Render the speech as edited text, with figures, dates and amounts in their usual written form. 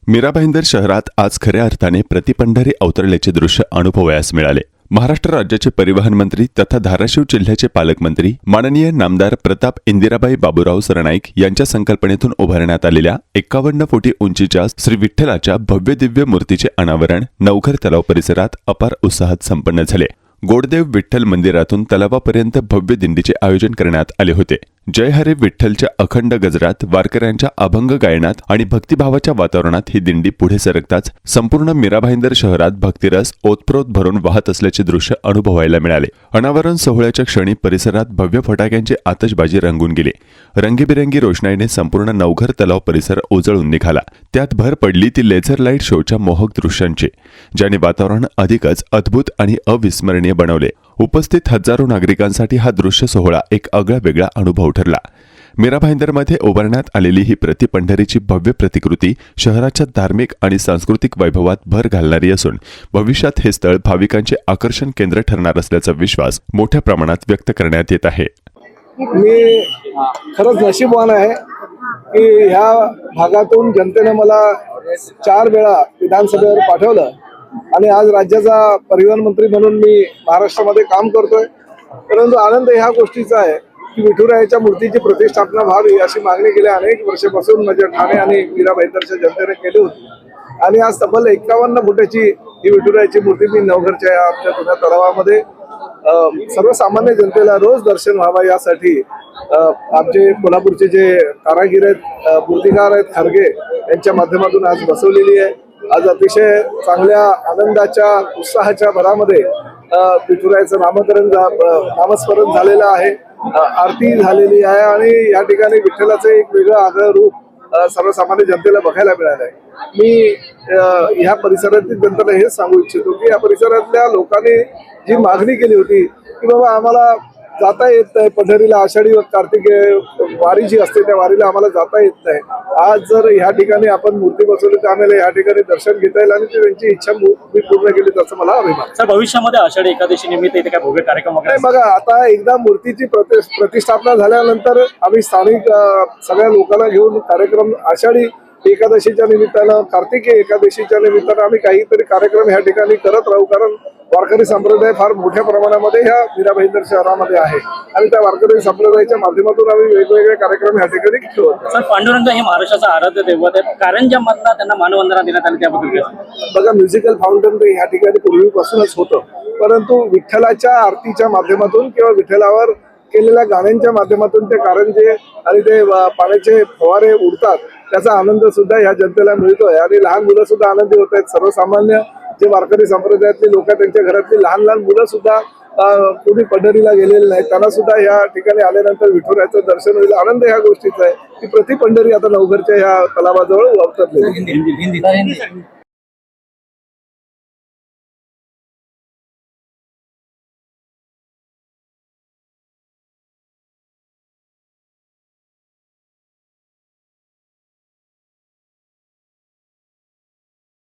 मीरा भाईंदर शहरात आज खऱ्या अर्थाने प्रतिपंढरी अवतरल्याचे दृश्य अनुभवायास मिळाले। महाराष्ट्र राज्याचे परिवहन मंत्री तथा धाराशिव जिल्ह्याचे पालकमंत्री माननीय नामदार प्रताप इंदिराबाई बाबूराव सरनाईक यांच्या संकल्पनेतून उभारण्यात आलेल्या 51 फुटी उंचीच्या श्री विठ्ठलाच्या भव्य दिव्य मूर्तीचे अनावरण नवघर तलाव परिसरात अपार उत्साहात संपन्न झाले। गोडदेव विठ्ठल मंदिरातून तलावापर्यंत भव्य दिंडीचे आयोजन करण्यात आले होते। जय हरे विठ्ठलच्या अखंड गजरात, वारकऱ्यांच्या अभंग गायनात आणि भक्तिभावाच्या वातावरणात ही दिंडी पुढे सरकताच संपूर्ण मीरा भाईंदर शहरात भक्तिरस ओतप्रोत भरून वाहत असल्याचे दृश्य अनुभवायला मिळाले। अनावरण सोहळ्याच्या क्षणी परिसरात भव्य फटाक्यांची आतषबाजी रंगून गेली। रंगीबिरंगी रोषणाईने संपूर्ण नवघर तलाव परिसर उजळून निघाला। त्यात भर पडली ती लेझर लाईट शोच्या मोहक दृश्यांची, ज्याने वातावरण अधिकच अद्भुत आणि अविस्मरणीय बनवले। उपस्थित हजारो नागरिकांसाठी हा दृश्य सोहळा एक आगळा वेगळा अनुभव ठरला। मीरा भाईंदरमध्ये उभारण्यात आलेली ही प्रतिपंढरीची भव्य प्रतिकृती शहराच्या धार्मिक आणि सांस्कृतिक वैभवात भर घालणारी असून भविष्यात हे स्थळ भाविकांचे आकर्षण केंद्र ठरणार असल्याचा विश्वास मोठ्या प्रमाणात व्यक्त करण्यात येत आहे। मी खरंच नशीबवान आहे की ह्या भागातून जनतेने मला 4 वेळा विधानसभेवर पाठवलं आणि आज राज्याचा परिवहन मंत्री म्हणून मी महाराष्ट्रामध्ये काम करतोय। परंतु आनंद ह्या गोष्टीचा आहे की विठुरायाच्या मूर्तीची प्रतिष्ठापना व्हावी अशी मागणी गेल्या अनेक वर्षापासून माझ्या ठाणे आणि मीरा भाईंदरच्या जनतेने केली होती आणि आज तब्बल 51 फुटाची ही विठुरायाची मूर्ती मी नवघरच्या आमच्या जुन्या तलावामध्ये सर्वसामान्य जनतेला रोज दर्शन व्हावं यासाठी आमचे कोल्हापूरचे जे कारागीर आहेत, मूर्तिकार आहेत खरगे यांच्या माध्यमातून आज बसवलेली आहे। आज अतिशय चांगल्या आनंदाच्या उत्साहाच्या भरामध्ये विठुरायाचं नामस्मरण झालेलं आहे, आरती झालेली आहे आणि या ठिकाणी विठ्ठलाचं एक वेगळं आगळं रूप सर्वसामान्य जनतेला बघायला मिळालं आहे। मी ह्या परिसरातील जनतेला हेच सांगू इच्छितो की या परिसरातल्या लोकांनी जी मागणी केली होती की बाबा आम्हाला जाता येत नाही पंढरीला, आषाढी व कार्तिकी वारी जी असते त्या वारीला आम्हाला जाता येत नाही, आज जर ह्या ठिकाणी आपण मूर्ती बसवली तर आम्हाला या ठिकाणी दर्शन घेता येईल आणि त्यांची इच्छा मी पूर्ण केली त्याचा मला अभिमान। सर, भविष्यामध्ये आषाढी एकादशी निमित्त इथे काय भव्य कार्यक्रम वगैरे? बघा, आता एकदा मूर्तीची प्रतिष्ठापना झाल्यानंतर आम्ही स्थानिक सगळ्या लोकांना घेऊन कार्यक्रम आषाढी एकादशीच्या निमित्तानं, कार्तिकी एकादशीच्या निमित्तानं आम्ही काहीतरी कार्यक्रम ह्या ठिकाणी करत राहू, कारण वारकरी संप्रदाय फार मोठ्या प्रमाणामध्ये ह्या मीरा भाईंदर शहरामध्ये आहे आणि त्या वारकरी संप्रदायाच्या माध्यमातून आम्ही वेगवेगळे कार्यक्रम ह्या ठिकाणी ठेवतो। सर, पांडुरंग हे महाराष्ट्राचा आराध्य दैवत आहे, कारंजामधला त्यांना मानवंदना देण्यात आली त्याबद्दल? बघा, म्युझिकल फाउंटन ह्या ठिकाणी पूर्वीपासूनच होतं, परंतु विठ्ठलाच्या आरतीच्या माध्यमातून किंवा विठ्ठलावर केलेल्या गाण्यांच्या माध्यमातून ते कारंजे आणि ते पाण्याचे फवारे उडतात त्याचा आनंद सुद्धा ह्या जनतेला मिळतोय आणि लहान मुलं सुद्धा आनंदी होत आहेत। सर्वसामान्य जे वारकरी संप्रदायातली लोक त्यांच्या घरातली लहान लहान मुलं सुद्धा कोणी पंढरीला गेलेले नाही, त्यांना सुद्धा या ठिकाणी आल्यानंतर विठुरायाचं दर्शन होईल। आनंद ह्या गोष्टीचा आहे की प्रति पंढरी आता नवघरच्या ह्या तलावाजवळ अवतरली।